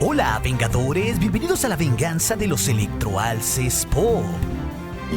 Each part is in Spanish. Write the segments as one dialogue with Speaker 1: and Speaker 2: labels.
Speaker 1: Hola, Vengadores, bienvenidos a la venganza de los electroalces Pop.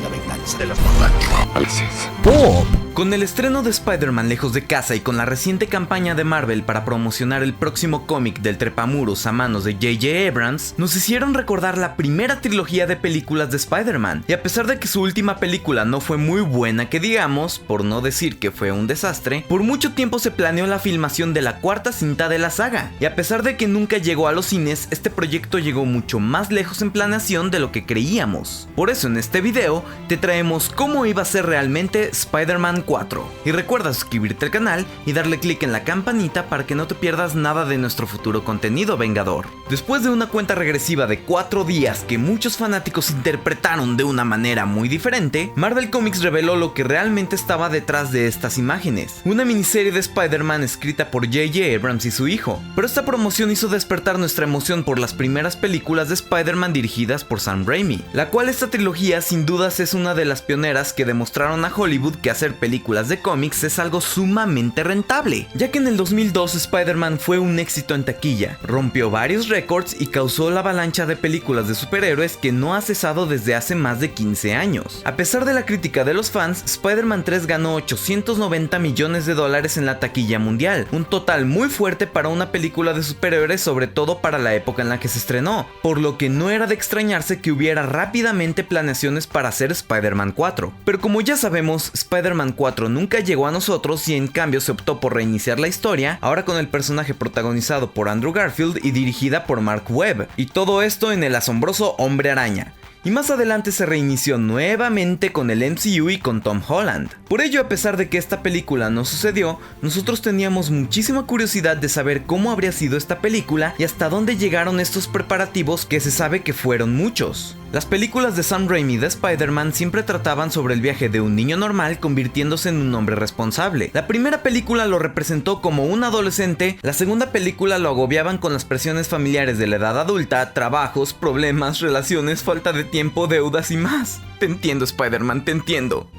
Speaker 2: La venganza de los electroalces
Speaker 1: Pop.
Speaker 3: Con el estreno de Spider-Man Lejos de Casa y con la reciente campaña de Marvel para promocionar el próximo cómic del trepamuros a manos de J.J. Abrams, nos hicieron recordar la primera trilogía de películas de Spider-Man, y a pesar de que su última película no fue muy buena que digamos, por no decir que fue un desastre, por mucho tiempo se planeó la filmación de la cuarta cinta de la saga, y a pesar de que nunca llegó a los cines, este proyecto llegó mucho más lejos en planeación de lo que creíamos. Por eso en este video te traemos cómo iba a ser realmente Spider-Man 4. Y recuerda suscribirte al canal y darle click en la campanita para que no te pierdas nada de nuestro futuro contenido vengador. Después de una cuenta regresiva de 4 días que muchos fanáticos interpretaron de una manera muy diferente, Marvel Comics reveló lo que realmente estaba detrás de estas imágenes. Una miniserie de Spider-Man escrita por J.J. Abrams y su hijo. Pero esta promoción hizo despertar nuestra emoción por las primeras películas de Spider-Man dirigidas por Sam Raimi, la cual esta trilogía sin dudas es una de las pioneras que demostraron a Hollywood que hacer películas de cómics es algo sumamente rentable, ya que en el 2002 Spider-Man fue un éxito en taquilla, rompió varios récords y causó la avalancha de películas de superhéroes que no ha cesado desde hace más de 15 años. A pesar de la crítica de los fans, Spider-Man 3 ganó $890 millones en la taquilla mundial, un total muy fuerte para una película de superhéroes, sobre todo para la época en la que se estrenó, por lo que no era de extrañarse que hubiera rápidamente planeaciones para hacer Spider-Man 4. Pero como ya sabemos, Spider-Man 4 nunca llegó a nosotros y en cambio se optó por reiniciar la historia, ahora con el personaje protagonizado por Andrew Garfield y dirigida por Mark Webb, y todo esto en el asombroso Hombre Araña. Y más adelante se reinició nuevamente con el MCU y con Tom Holland. Por ello, a pesar de que esta película no sucedió, nosotros teníamos muchísima curiosidad de saber cómo habría sido esta película y hasta dónde llegaron estos preparativos, que se sabe que fueron muchos. Las películas de Sam Raimi de Spider-Man siempre trataban sobre el viaje de un niño normal convirtiéndose en un hombre responsable. La primera película lo representó como un adolescente, la segunda película lo agobiaban con las presiones familiares de la edad adulta, trabajos, problemas, relaciones, falta de tiempo, deudas y más. Te entiendo, Spider-Man, te entiendo.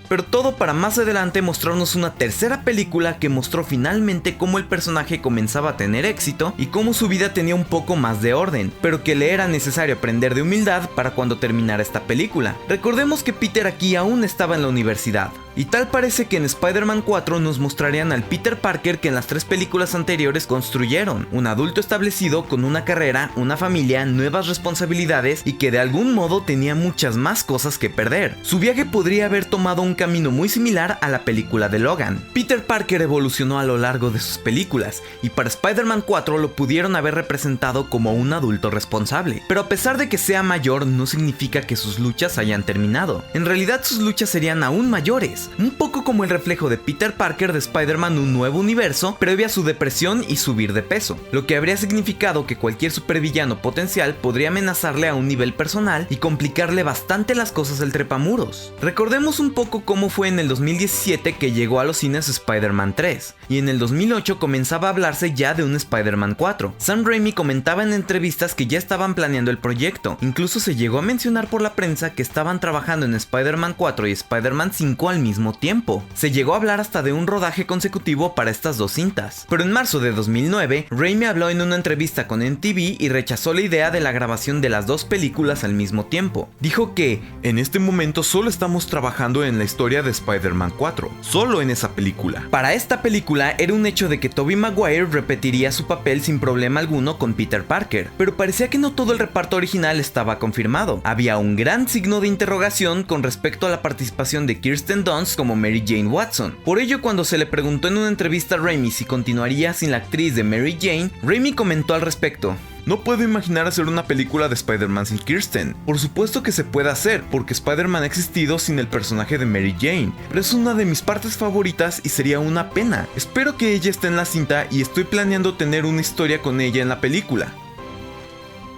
Speaker 3: Pero todo para más adelante mostrarnos una tercera película que mostró finalmente cómo el personaje comenzaba a tener éxito y cómo su vida tenía un poco más de orden, pero que le era necesario aprender de humildad para cuando terminara esta película. Recordemos que Peter aquí aún estaba en la universidad, y tal parece que en Spider-Man 4 nos mostrarían al Peter Parker que en las 3 películas anteriores construyeron, un adulto establecido con una carrera, una familia, nuevas responsabilidades y que de algún modo tenía muchas más cosas que perder. Su viaje podría haber tomado un camino muy similar a la película de Logan. Peter Parker evolucionó a lo largo de sus películas y para Spider-Man 4 lo pudieron haber representado como un adulto responsable, pero a pesar de que sea mayor no significa que sus luchas hayan terminado. En realidad sus luchas serían aún mayores, un poco como el reflejo de Peter Parker de Spider-Man Un Nuevo Universo previa a su depresión y subir de peso, lo que habría significado que cualquier supervillano potencial podría amenazarle a un nivel personal y complicarle bastante las cosas del trepamuros. Recordemos un poco cómo fue en el 2017 que llegó a los cines Spider-Man 3, y en el 2008 comenzaba a hablarse ya de un Spider-Man 4. Sam Raimi comentaba en entrevistas que ya estaban planeando el proyecto, incluso se llegó a mencionar por la prensa que estaban trabajando en Spider-Man 4 y Spider-Man 5 al mismo tiempo. Se llegó a hablar hasta de un rodaje consecutivo para estas dos cintas. Pero en marzo de 2009, Raimi habló en una entrevista con MTV y rechazó la idea de la grabación de las dos películas al mismo tiempo. Dijo que, en este momento solo estamos trabajando en la historia de Spider-Man 4, solo en esa película. Para esta película era un hecho de que Tobey Maguire repetiría su papel sin problema alguno con Peter Parker, pero parecía que no todo el reparto original estaba confirmado. Había un gran signo de interrogación con respecto a la participación de Kirsten Dunst como Mary Jane Watson. Por ello, cuando se le preguntó en una entrevista a Raimi si continuaría sin la actriz de Mary Jane, Raimi comentó al respecto: "No puedo imaginar hacer una película de Spider-Man sin Kirsten. Por supuesto que se puede hacer, porque Spider-Man ha existido sin el personaje de Mary Jane, pero es una de mis partes favoritas y sería una pena. Espero que ella esté en la cinta y estoy planeando tener una historia con ella en la película".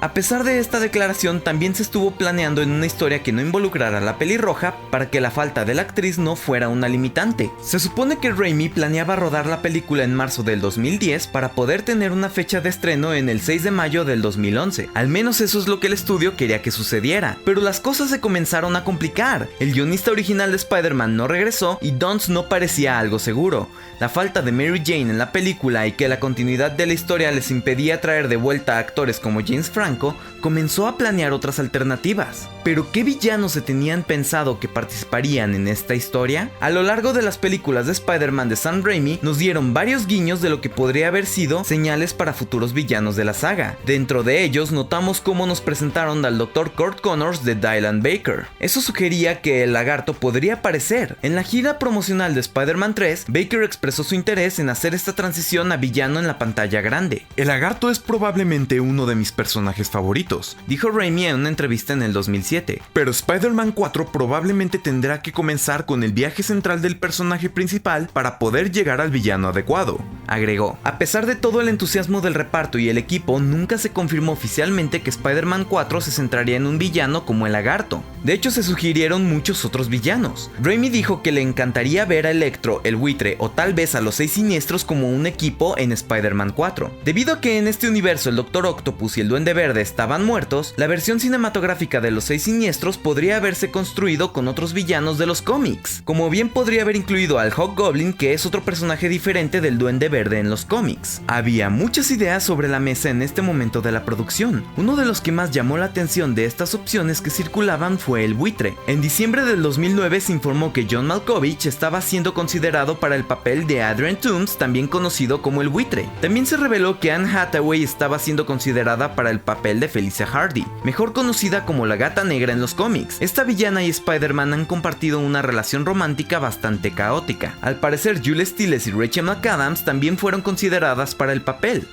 Speaker 3: A pesar de esta declaración, también se estuvo planeando en una historia que no involucrara a la pelirroja para que la falta de la actriz no fuera una limitante. Se supone que Raimi planeaba rodar la película en marzo del 2010 para poder tener una fecha de estreno en el 6 de mayo del 2011. Al menos eso es lo que el estudio quería que sucediera. Pero las cosas se comenzaron a complicar. El guionista original de Spider-Man no regresó y Dunst no parecía algo seguro. La falta de Mary Jane en la película y que la continuidad de la historia les impedía traer de vuelta a actores como James Franco, comenzó a planear otras alternativas. ¿Pero qué villanos se tenían pensado que participarían en esta historia? A lo largo de las películas de Spider-Man de Sam Raimi nos dieron varios guiños de lo que podría haber sido señales para futuros villanos de la saga. Dentro de ellos notamos cómo nos presentaron al Dr. Kurt Connors de Dylan Baker. Eso sugería que el lagarto podría aparecer. En la gira promocional de Spider-Man 3, Baker expresó su interés en hacer esta transición a villano en la pantalla grande.
Speaker 4: El lagarto es probablemente uno de mis personajes favoritos,
Speaker 3: dijo Raimi en una entrevista en el 2007.
Speaker 4: Pero Spider-Man 4 probablemente tendrá que comenzar con el viaje central del personaje principal para poder llegar al villano adecuado,
Speaker 3: agregó. A pesar de todo el entusiasmo del reparto y el equipo, nunca se confirmó oficialmente que Spider-Man 4 se centraría en un villano como el lagarto. De hecho, se sugirieron muchos otros villanos. Raimi dijo que le encantaría ver a Electro, el buitre o tal vez a los 6 siniestros como un equipo en Spider-Man 4. Debido a que en este universo el Dr. Octopus y el Duende Verde estaban muertos, la versión cinematográfica de los 6 siniestros podría haberse construido con otros villanos de los cómics, como bien podría haber incluido al Hobgoblin, que es otro personaje diferente del Duende Verde en los cómics. Había muchas ideas sobre la mesa en este momento de la producción. Uno de los que más llamó la atención de estas opciones que circulaban fue el buitre. En diciembre del 2009 se informó que John Malkovich estaba siendo considerado para el papel de Adrian Toomes, también conocido como el buitre. También se reveló que Anne Hathaway estaba siendo considerada para el papel de Felicia Hardy, mejor conocida como la Gata Negra en los cómics. Esta villana y Spider-Man han compartido una relación romántica bastante caótica. Al parecer, Julia Stiles y Rachel McAdams también fueron consideradas para el papel.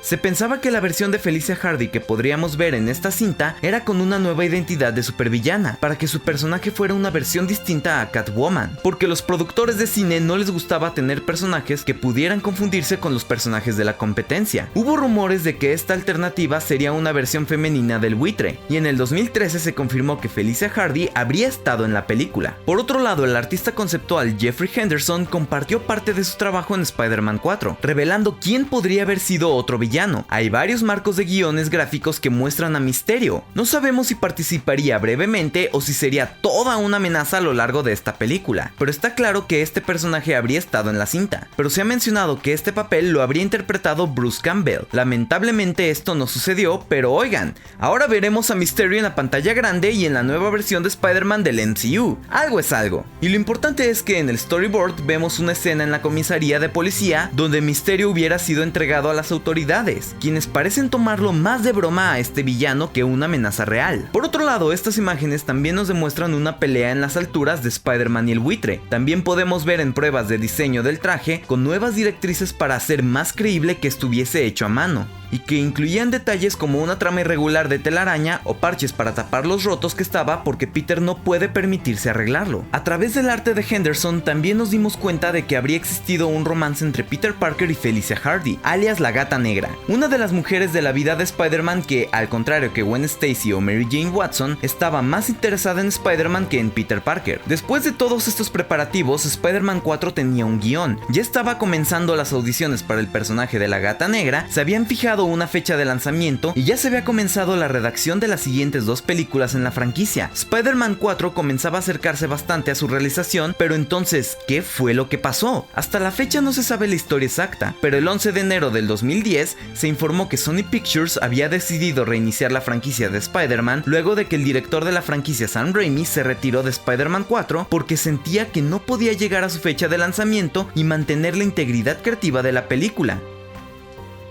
Speaker 3: Se pensaba que la versión de Felicia Hardy que podríamos ver en esta cinta era con una nueva identidad de supervillana, para que su personaje fuera una versión distinta a Catwoman, porque los productores de cine no les gustaba tener personajes que pudieran confundirse con los personajes de la competencia. Hubo rumores de que esta alternativa sería una versión femenina del buitre, y en el 2013 se confirmó que Felicia Hardy habría estado en la película. Por otro lado, el artista conceptual Jeffrey Henderson compartió parte de su trabajo en Spider-Man 4, revelando quién podría haber sido otro villano. Hay varios marcos de guiones gráficos que muestran a Mysterio. No sabemos si participaría brevemente o si sería toda una amenaza a lo largo de esta película, pero está claro que este personaje habría estado en la cinta. Pero se ha mencionado que este papel lo habría interpretado Bruce Campbell. Lamentablemente esto no sucedió, pero oigan, ahora veremos a Mysterio en la pantalla grande y en la nueva versión de Spider-Man del MCU. Algo es algo. Y lo importante es que en el storyboard vemos una escena en la comisaría de policía donde Mysterio hubiera sido entregado a las autoridades, quienes parecen tomarlo más de broma a este villano que una amenaza real. Por otro lado, estas imágenes también nos demuestran una pelea en las alturas de Spider-Man y el buitre. También podemos ver en pruebas de diseño del traje con nuevas directrices para hacer más creíble que estuviese hecho a mano, y que incluían detalles como una trama irregular de telaraña o parches para tapar los rotos que estaba porque Peter no puede permitirse arreglarlo. A través del arte de Henderson también nos dimos cuenta de que habría existido un romance entre Peter Parker y Felicia Hardy, alias la Gata Negra, una de las mujeres de la vida de Spider-Man que, al contrario que Gwen Stacy o Mary Jane Watson, estaba más interesada en Spider-Man que en Peter Parker. Después de todos estos preparativos, Spider-Man 4 tenía un guión. Ya estaba comenzando las audiciones para el personaje de la Gata Negra, se habían fijado una fecha de lanzamiento y ya se había comenzado la redacción de las siguientes 2 películas en la franquicia. Spider-Man 4 comenzaba a acercarse bastante a su realización, pero entonces, ¿qué fue lo que pasó? Hasta la fecha no se sabe la historia exacta, pero el 11 de enero del 2010 se informó que Sony Pictures había decidido reiniciar la franquicia de Spider-Man luego de que el director de la franquicia Sam Raimi se retiró de Spider-Man 4 porque sentía que no podía llegar a su fecha de lanzamiento y mantener la integridad creativa de la película.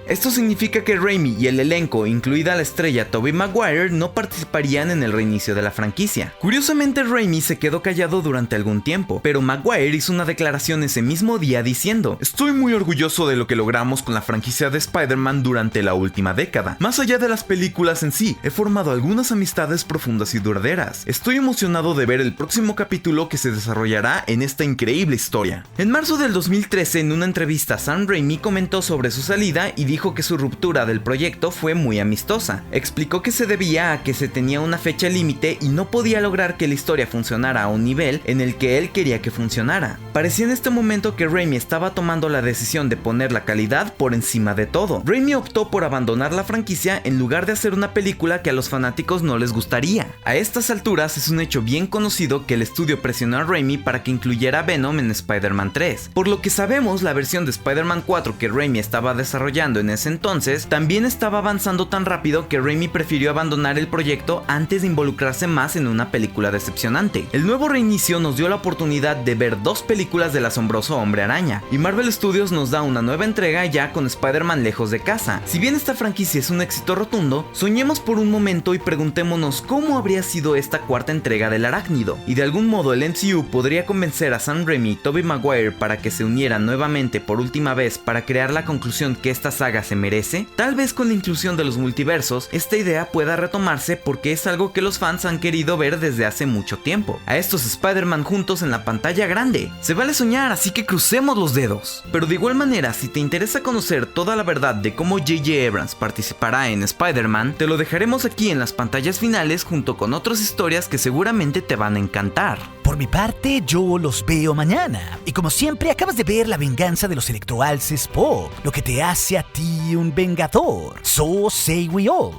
Speaker 3: Esto significa que Raimi y el elenco, incluida la estrella Tobey Maguire, no participarían en el reinicio de la franquicia. Curiosamente, Raimi se quedó callado durante algún tiempo, pero Maguire hizo una declaración ese mismo día diciendo:
Speaker 4: "Estoy muy orgulloso de lo que logramos con la franquicia de Spider-Man durante la última década. Más allá de las películas en sí, he formado algunas amistades profundas y duraderas. Estoy emocionado de ver el próximo capítulo que se desarrollará en esta increíble historia". En marzo del 2013, en una entrevista, Sam Raimi comentó sobre su salida y dijo
Speaker 3: dijo que su ruptura del proyecto fue muy amistosa. Explicó que se debía a que se tenía una fecha límite y no podía lograr que la historia funcionara a un nivel en el que él quería que funcionara. Parecía en este momento que Raimi estaba tomando la decisión de poner la calidad por encima de todo. Raimi optó por abandonar la franquicia en lugar de hacer una película que a los fanáticos no les gustaría. A estas alturas es un hecho bien conocido que el estudio presionó a Raimi para que incluyera a Venom en Spider-Man 3. Por lo que sabemos, la versión de Spider-Man 4 que Raimi estaba desarrollando en ese entonces también estaba avanzando tan rápido que Raimi prefirió abandonar el proyecto antes de involucrarse más en una película decepcionante. El nuevo reinicio nos dio la oportunidad de ver 2 películas del asombroso Hombre Araña, y Marvel Studios nos da una nueva entrega ya con Spider-Man Lejos de Casa. Si bien esta franquicia es un éxito rotundo, soñemos por un momento y preguntémonos cómo habría sido esta cuarta entrega del Arácnido, y de algún modo el MCU podría convencer a Sam Raimi y Tobey Maguire para que se unieran nuevamente por última vez para crear la conclusión que esta saga se merece. Tal vez con la inclusión de los multiversos, esta idea pueda retomarse porque es algo que los fans han querido ver desde hace mucho tiempo. A estos Spider-Man juntos en la pantalla grande. Se vale soñar, así que crucemos los dedos. Pero de igual manera, si te interesa conocer toda la verdad de cómo J.J. Abrams participará en Spider-Man, te lo dejaremos aquí en las pantallas finales junto con otras historias que seguramente te van a encantar.
Speaker 1: Por mi parte, yo los veo mañana. Y como siempre, acabas de ver La venganza de los electroalces pop, lo que te hace a ti un vengador. So say we all.